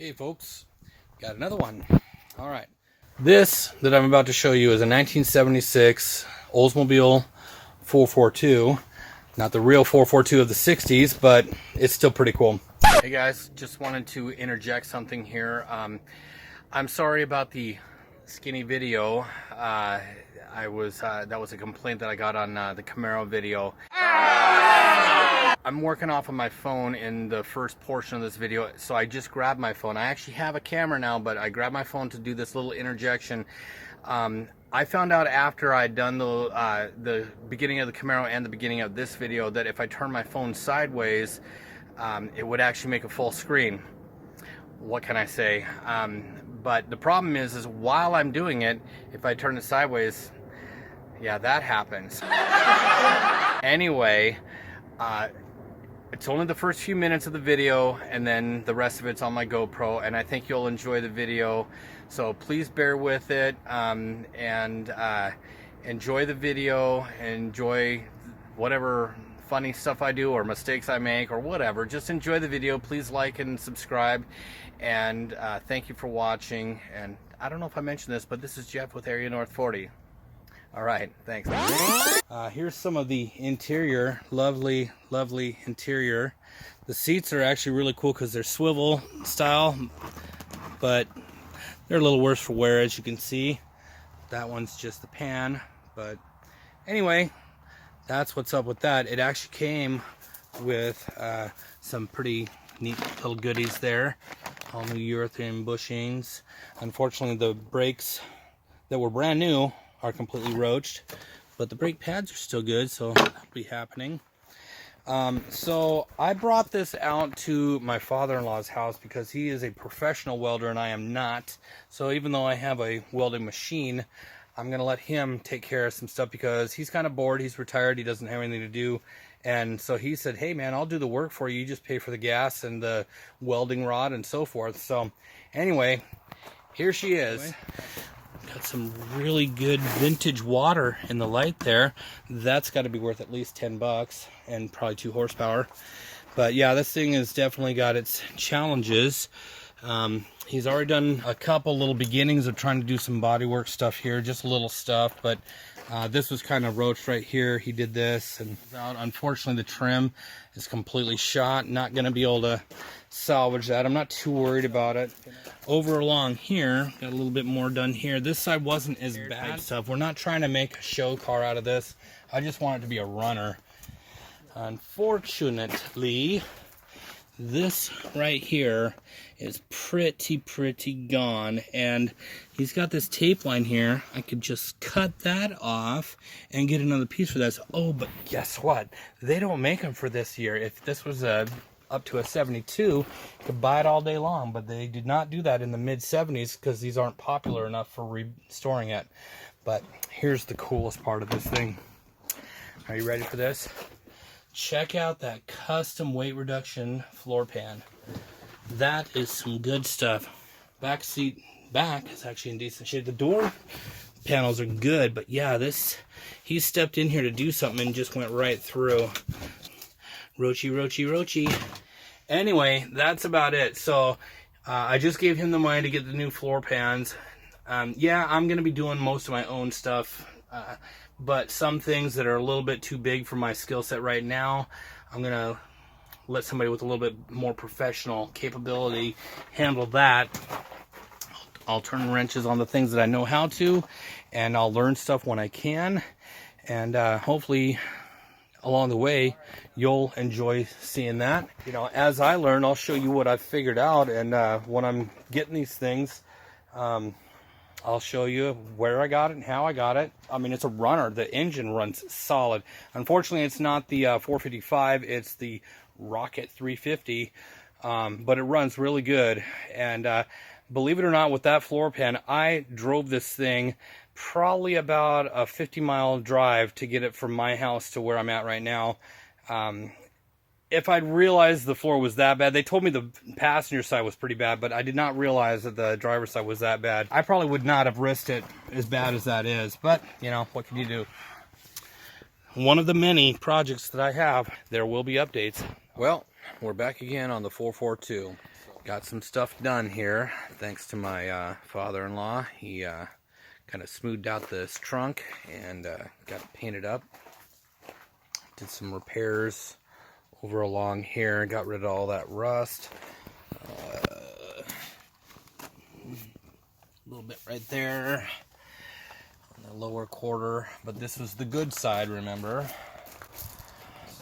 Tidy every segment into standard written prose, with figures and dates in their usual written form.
Hey folks, got another one. All right. This that I'm about to show you is a 1976 Oldsmobile 442. Not the real 442 of the 60s, but it's still pretty cool. Hey guys, just wanted to interject something here. I'm sorry about the skinny video. That was a complaint that I got on the Camaro video. I'm working off of my phone in the first portion of this video, so I just grabbed my phone. I actually have a camera now, but I grabbed my phone to do this little interjection. I found out after I'd done the beginning of the Camaro and the beginning of this video that if I turn my phone sideways, it would actually make a full screen. What can I say? But the problem is while I'm doing it, if I turn it sideways, yeah, that happens. Anyway, it's only the first few minutes of the video, and then the rest of it's on my GoPro, and I think you'll enjoy the video. So please bear with it, and enjoy the video, enjoy whatever funny stuff I do or mistakes I make or whatever. Just enjoy the video. Please like and subscribe, and thank you for watching. And I don't know if I mentioned this, but this is Jeff with Area North 40. All right, thanks. Here's some of the interior. Lovely, lovely interior. The seats are actually really cool because they're swivel style, but they're a little worse for wear, as you can see. That one's just the pan, but anyway, that's what's up with that. It actually came with some pretty neat little goodies there. All new urethane bushings. Unfortunately, the brakes that were brand new are completely roached, but the brake pads are still good, so that'll be happening. So I brought this out to my father-in-law's house because he is a professional welder and I am not. So even though I have a welding machine, I'm gonna let him take care of some stuff because he's kind of bored, he's retired, he doesn't have anything to do. And so he said, hey man, I'll do the work for you, you just pay for the gas and the welding rod and so forth. So anyway, here she is. Got some really good vintage water in the light there. That's got to be worth at least 10 bucks and probably 2 horsepower. But yeah, this thing has definitely got its challenges. He's already done a couple little beginnings of trying to do some bodywork stuff here, just little stuff, but this was kind of roached right here. He did this, and unfortunately the trim is completely shot. Not going to be able to salvage that. I'm not too worried about it. Over along here, got a little bit more done here. This side wasn't as bad stuff. We're not trying to make a show car out of this. I just want it to be a runner. Unfortunately, this right here is pretty gone, and he's got this tape line here. I could just cut that off and get another piece for this. Oh, but guess what? They don't make them for this year. If this was up to a 72, you could buy it all day long, but they did not do that in the mid-70s because these aren't popular enough for restoring it. But here's the coolest part of this thing. Are you ready for this? Check out that custom weight reduction floor pan. That is some good stuff. Back seat back is actually in decent shape. The door panels are good, but yeah, he stepped in here to do something and just went right through. Roachy. Anyway, that's about it. So I just gave him the money to get the new floor pans. Yeah, I'm going to be doing most of my own stuff. But some things that are a little bit too big for my skill set right now, I'm going to let somebody with a little bit more professional capability handle that. I'll turn wrenches on the things that I know how to, and I'll learn stuff when I can. And hopefully along the way, you'll enjoy seeing that. You know, as I learn, I'll show you what I've figured out, and when I'm getting these things, I'll show you where I got it and how I got it. I mean, it's a runner. The engine runs solid. Unfortunately, it's not the 455. It's the Rocket 350, but it runs really good. And believe it or not, with that floor pan, I drove this thing probably about a 50-mile drive to get it from my house to where I'm at right now. If I'd realized the floor was that bad, they told me the passenger side was pretty bad, but I did not realize that the driver's side was that bad. I probably would not have risked it as bad as that is, but, you know, what can you do? One of the many projects that I have, there will be updates. Well, we're back again on the 442. Got some stuff done here thanks to my father-in-law. He kind of smoothed out this trunk and got it painted up. Did some repairs over along here, got rid of all that rust. A little bit right there on the lower quarter, but this was the good side, remember.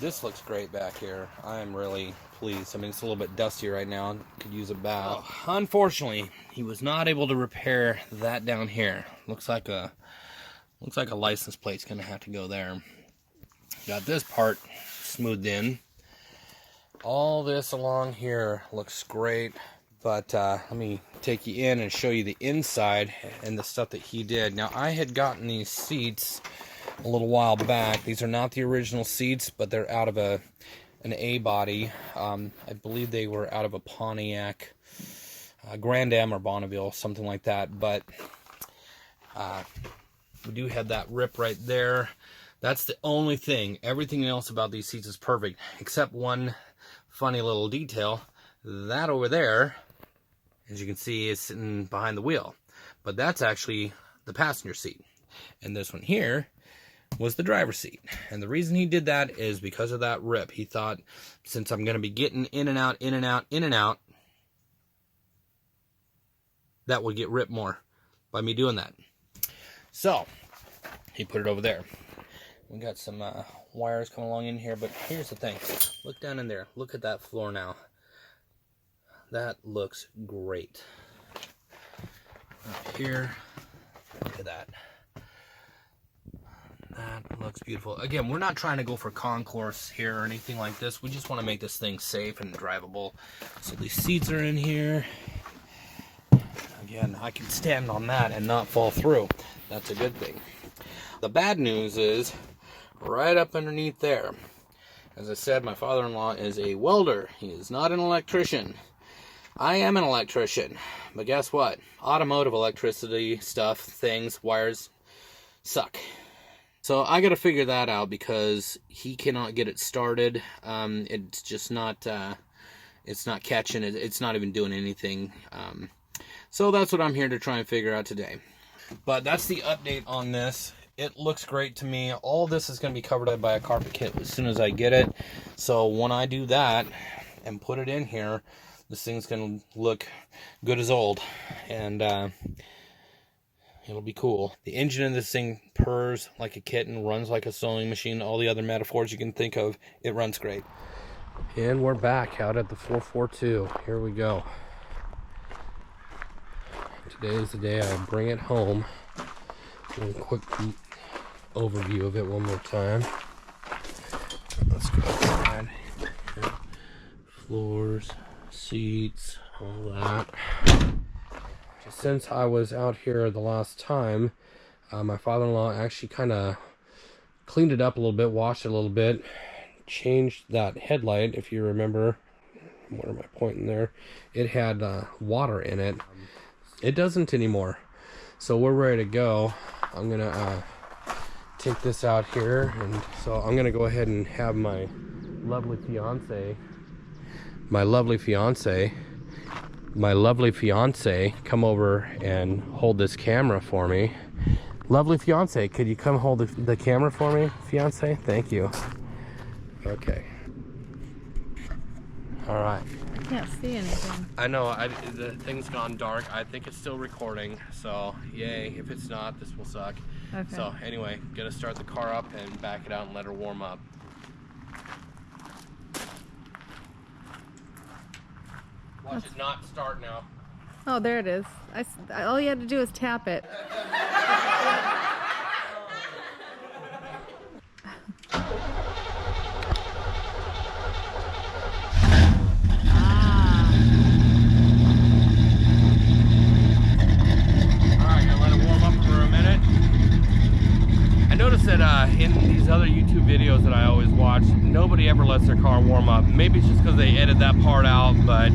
This looks great back here. I am really pleased. I mean, it's a little bit dusty right now. Could use a bath. Oh, unfortunately, he was not able to repair that down here. Looks like a license plate's gonna have to go there. Got this part smoothed in. All this along here looks great, but let me take you in and show you the inside and the stuff that he did. Now, I had gotten these seats a little while back. These are not the original seats, but they're out of an A body. I believe they were out of a Pontiac Grand Am or Bonneville, something like that. But we do have that rip right there. That's the only thing. Everything else about these seats is perfect, except one funny little detail. That over there, as you can see, is sitting behind the wheel, but that's actually the passenger seat, and this one here was the driver's seat. And the reason he did that is because of that rip. He thought, since I'm going to be getting in and out, in and out, in and out, that would get ripped more by me doing that. So he put it over there. We got some wires coming along in here, but here's the thing. Look down in there. Look at that floor now. That looks great. Up here, look at that. That looks beautiful. Again, we're not trying to go for concourse here or anything like this. We just want to make this thing safe and drivable. So these seats are in here. Again, I can stand on that and not fall through. That's a good thing. The bad news is right up underneath there. As I said, my father-in-law is a welder. He is not an electrician. I am an electrician, but guess what? Automotive electricity stuff, things, wires, suck. So I got to figure that out because he cannot get it started. It's just not, it's not catching it. It's not even doing anything. So that's what I'm here to try and figure out today. But that's the update on this. It looks great to me. All this is going to be covered up by a carpet kit as soon as I get it. So when I do that and put it in here, this thing's going to look good as old. And it'll be cool. The engine in this thing purrs like a kitten, runs like a sewing machine. All the other metaphors you can think of, it runs great. And we're back out at the 442. Here we go. Today is the day I bring it home. A quick overview of it one more time. Let's go outside. Floors, seats, all that. Since I was out here the last time, my father-in-law actually kind of cleaned it up a little bit, washed it a little bit, changed that headlight. If you remember, where am I pointing there? It had water in it. It doesn't anymore. So we're ready to go. I'm gonna take this out here, and so I'm gonna go ahead and have my lovely fiance come over and hold this camera for me. Lovely fiance, could you come hold the camera for me, fiance? Thank you. Okay. All right. I can't see anything. I know, the thing's gone dark. I think it's still recording, so yay. If it's not, this will suck. Okay. So anyway, gonna start the car up and back it out and let her warm up. Watch it not start now. Oh, there it is. All you had to do is tap it. That in these other YouTube videos that I always watch, nobody ever lets their car warm up. Maybe it's just because they edit that part out, but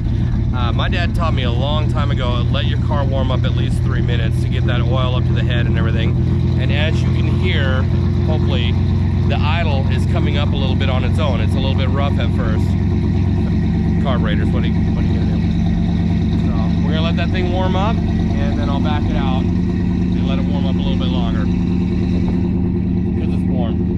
my dad taught me a long time ago, let your car warm up at least 3 minutes to get that oil up to the head and everything. And as you can hear, hopefully, the idle is coming up a little bit on its own. It's a little bit rough at first. Carburetors, what are you gonna do? let that thing warm up, and then I'll back it out and let it warm up a little bit longer. Because it's warm.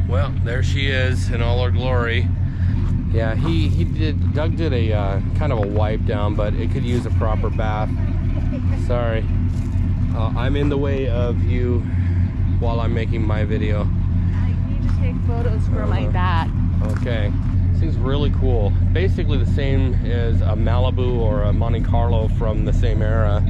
Well, there she is in all her glory. Yeah, Doug did a kind of a wipe down, but it could use a proper bath. Sorry. I'm in the way of you while I'm making my video. I need to take photos for my bat. Okay. This thing's really cool. Basically the same as a Malibu or a Monte Carlo from the same era.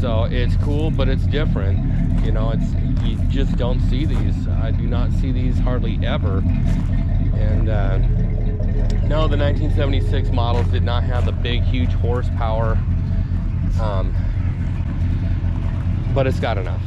So it's cool, but it's different. You know, you just don't see these. I do not see these hardly ever. And no, the 1976 models did not have the big, huge horsepower, but it's got enough.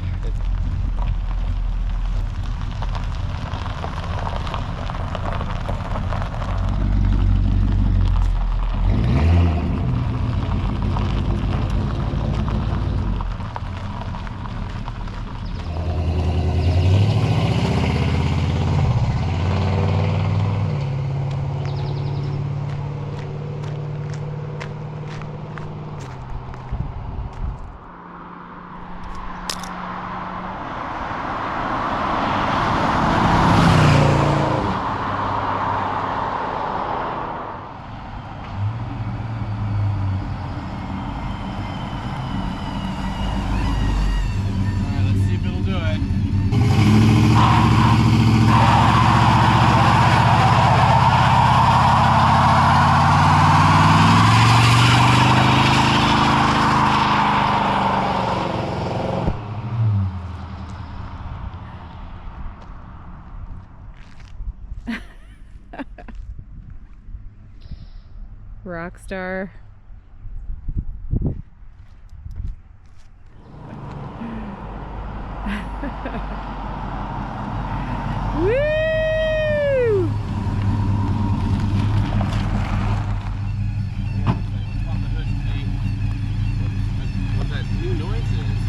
Rockstar. Woo! What that new noise is.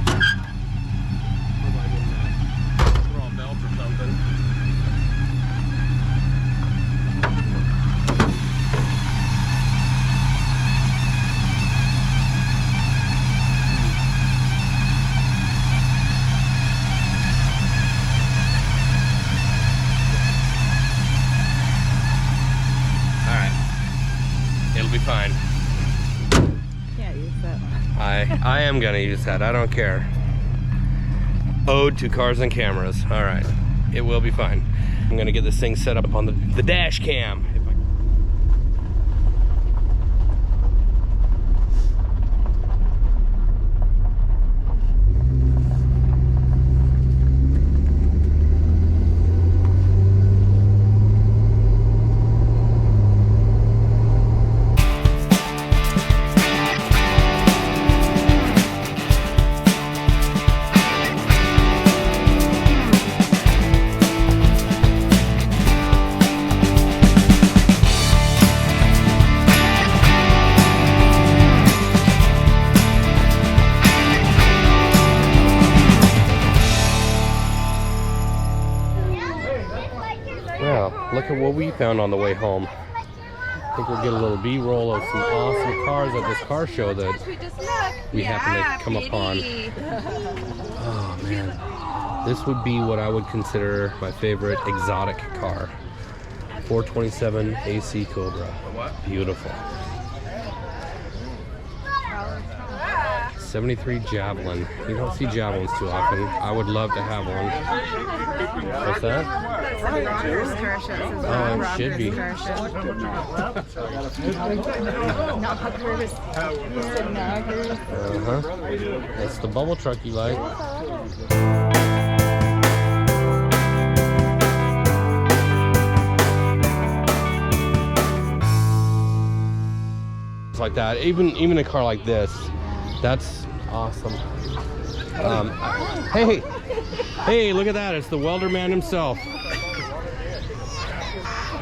Throw a belt or something. It'll be fine. Can't use that. I am gonna use that. I don't care. Ode to cars and cameras. All right, it will be fine. I'm gonna get this thing set up on the dash cam. Well, look at what we found on the way home. I think we'll get a little B-roll of some awesome cars at this car show that we happened to come upon. Oh man, this would be what I would consider my favorite exotic car. 427 AC Cobra. Beautiful. 73 Javelin. You don't see Javelins too often. I would love to have one. What's that? Oh, it should be. That's the bubble truck you like. parts like that. Even a car like this, that's awesome. Hey, look at that! It's the welder man himself.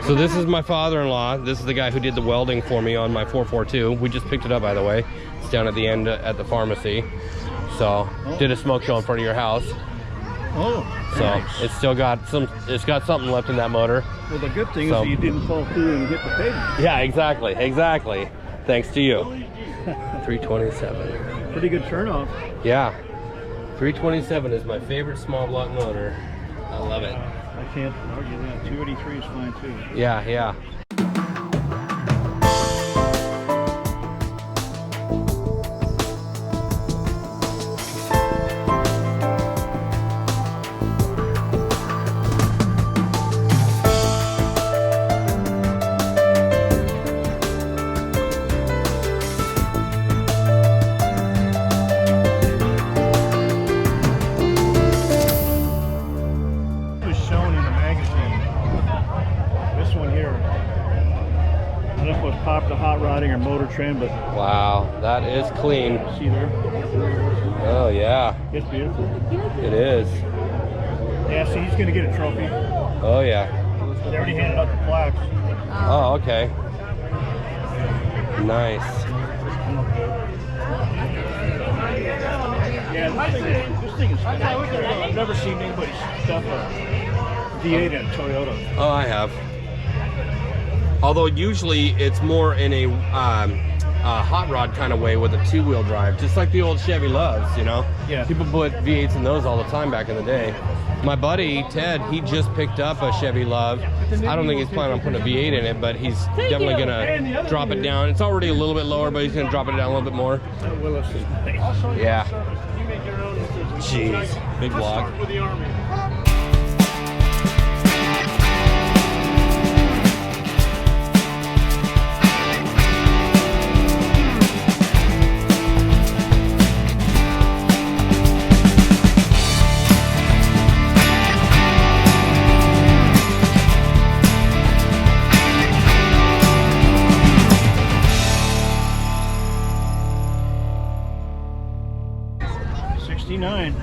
So this is my father-in-law. This is the guy who did the welding for me on my 442. We just picked it up, by the way. It's down at the end at the pharmacy. So did a smoke show in front of your house. Oh, So nice. it's still got something left in that motor. Well, the good thing So- is you didn't fall through and hit the pavement. Yeah, exactly. Thanks to you. 327. Pretty good turnoff. Yeah. 327 is my favorite small block motor. I love it. I can't argue that. 283 is fine too. Yeah. It was shown in a magazine. This one here. I don't know if it was Pop the Hot Rodding or Motor Trend, but Wow, that is clean. see there? Oh yeah, It's beautiful. it is. Yeah, see, he's going to get a trophy. Oh yeah. They already handed out the plaques. Oh, okay. Nice. Yeah, this thing is I've never seen anybody stuff a V8 in a Toyota. Oh, I have. Although usually it's more in a hot rod kind of way with a two-wheel drive, just like the old Chevy Loves, you know? Yeah. People put V8s in those all the time back in the day. My buddy, Ted, he just picked up a Chevy Love. I don't think he's planning on putting a V8 in it, but he's definitely going to drop it down. It's already a little bit lower, but he's going to drop it down a little bit more. That Willis is nice. Yeah. You make your own decision. Jeez. Big block. Start with the Army. '69.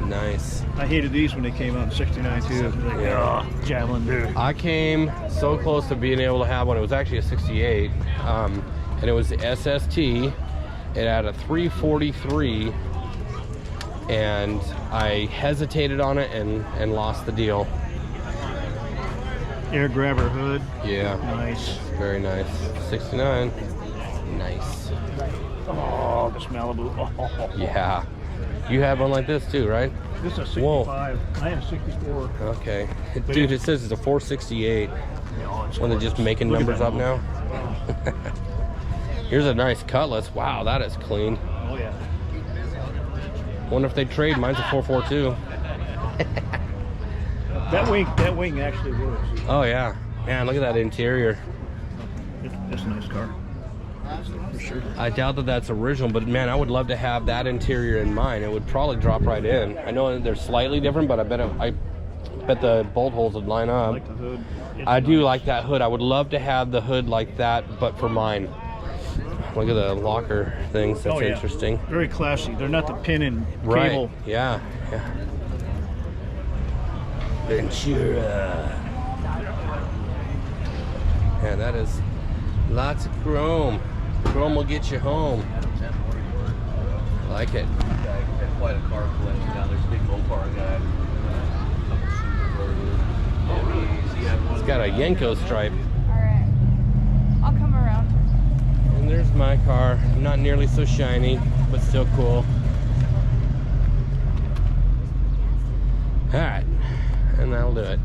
Nice. I hated these when they came out in '69 too. Like, Yeah. Javelin, dude. I came so close to being able to have one. It was actually a 68, and it was the SST. It had a 343, and I hesitated on it and lost the deal. Air grabber hood. Yeah, Nice. very nice. 69. Nice. Oh, this Malibu. Oh. Yeah. You have one like this too, right? This is a 65. Whoa. I have 64. Okay. Dude, it says it's a 468. When they're just making Look at numbers that up now. Here's a nice Cutlass. Wow, that is clean. Oh yeah. Wonder if they trade. Mine's a 442. That wing actually works. Oh yeah. Man, look at that interior. It's a nice car. For sure. I doubt that that's original, but man, I would love to have that interior in mine. It would probably drop right in. I know they're slightly different, but I bet the bolt holes would line I up. like the hood. It's I do nice. like that hood. I would love to have the hood like that, but for mine. Look at the locker things. That's Oh, yeah. interesting. Very classy. They're not the pin and Right. cable. Yeah. Ventura. Yeah, that is lots of chrome. Chrome will get you home. I like it. Got quite a car collection down there. There's a big Mopar guy. It's got a Yenko stripe. Alright. I'll come around. And there's my car. Not nearly so shiny, but still cool. Alright. And that'll do it.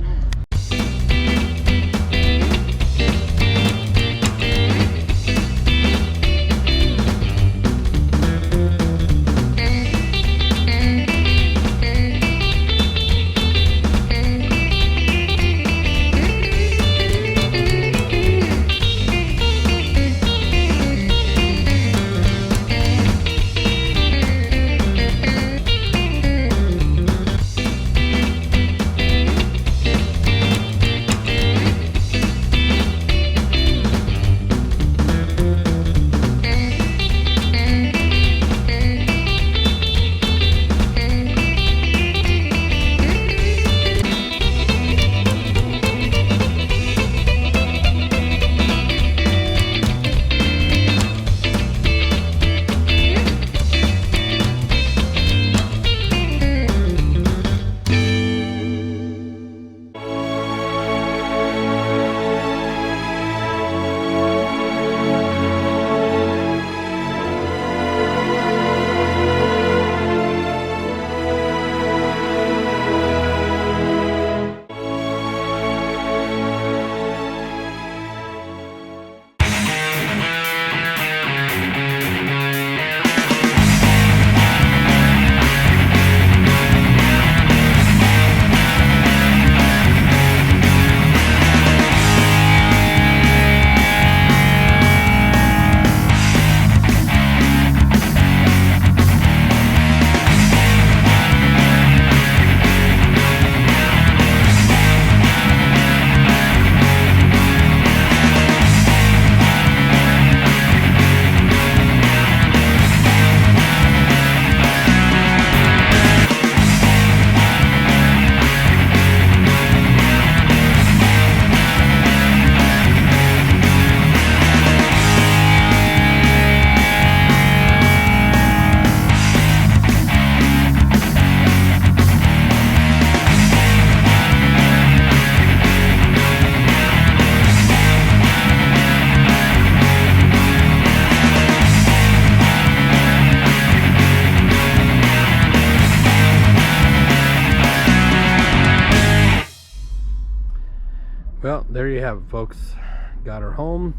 there you have it, folks. Got her home.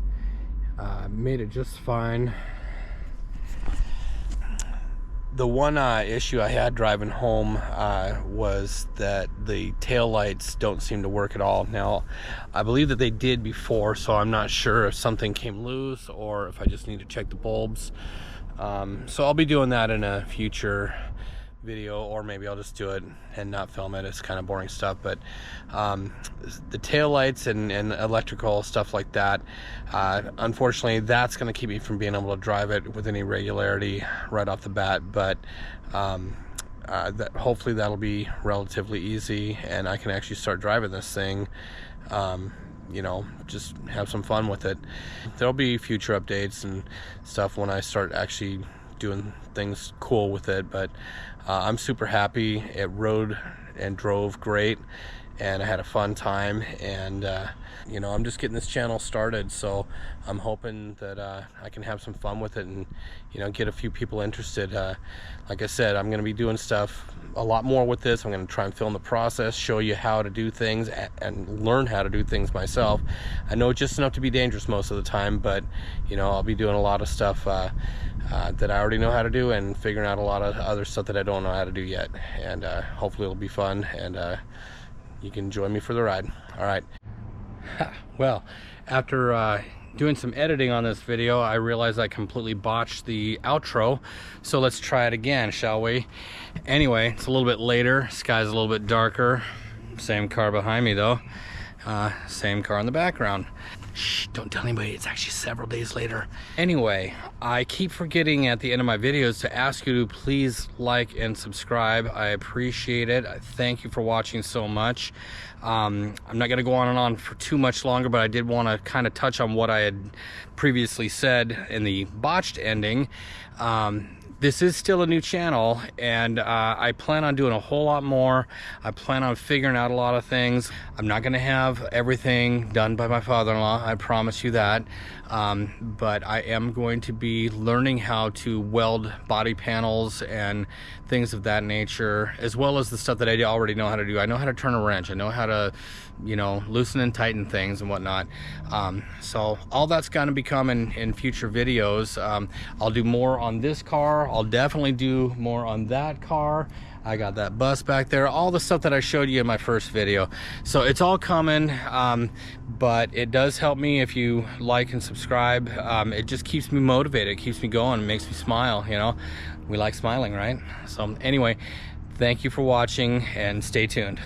Made it just fine. The one issue I had driving home was that the tail lights don't seem to work at all. Now, I believe that they did before, so I'm not sure if something came loose or if I just need to check the bulbs. So I'll be doing that in a future video, or maybe I'll just do it and not film it. It's kind of boring stuff, but the tail lights and electrical stuff like that, unfortunately that's going to keep me from being able to drive it with any regularity right off the bat. But hopefully that'll be relatively easy and I can actually start driving this thing, you know, just have some fun with it. There'll be future updates and stuff when I start actually doing things cool with it, but I'm super happy. It rode and drove great and I had a fun time, and you know, I'm just getting this channel started, so I'm hoping that I can have some fun with it and, you know, get a few people interested. Like I said, I'm going to be doing stuff a lot more with this. I'm going to try and film the process, show you how to do things, and learn how to do things myself. I know just enough to be dangerous most of the time, but you know, I'll be doing a lot of stuff that I already know how to do, and figuring out a lot of other stuff that I don't know how to do yet. And hopefully it'll be fun, and you can join me for the ride. All right. Well, after doing some editing on this video, I realized I completely botched the outro, so let's try it again, shall we? Anyway, it's a little bit later, sky's a little bit darker, same car behind me though, same car in the background. Shh, don't tell anybody, it's actually several days later. Anyway, I keep forgetting at the end of my videos to ask you to please like and subscribe. I appreciate it. Thank you for watching so much. I'm not going to go on and on for too much longer, but I did want to kind of touch on what I had previously said in the botched ending. This is still a new channel, and I plan on doing a whole lot more. I plan on figuring out a lot of things. I'm not going to have everything done by my father-in-law, I promise you that. But I am going to be learning how to weld body panels and things of that nature, as well as the stuff that I already know how to do. I know how to turn a wrench. I know how to, you know, loosen and tighten things and whatnot. So all that's going to be coming in future videos. I'll do more on this car. I'll definitely do more on that car. I got that bus back there, all the stuff that I showed you in my first video. So it's all coming, but it does help me if you like and subscribe. It just keeps me motivated, it keeps me going, it makes me smile, you know. We like smiling, right? So anyway, thank you for watching and stay tuned.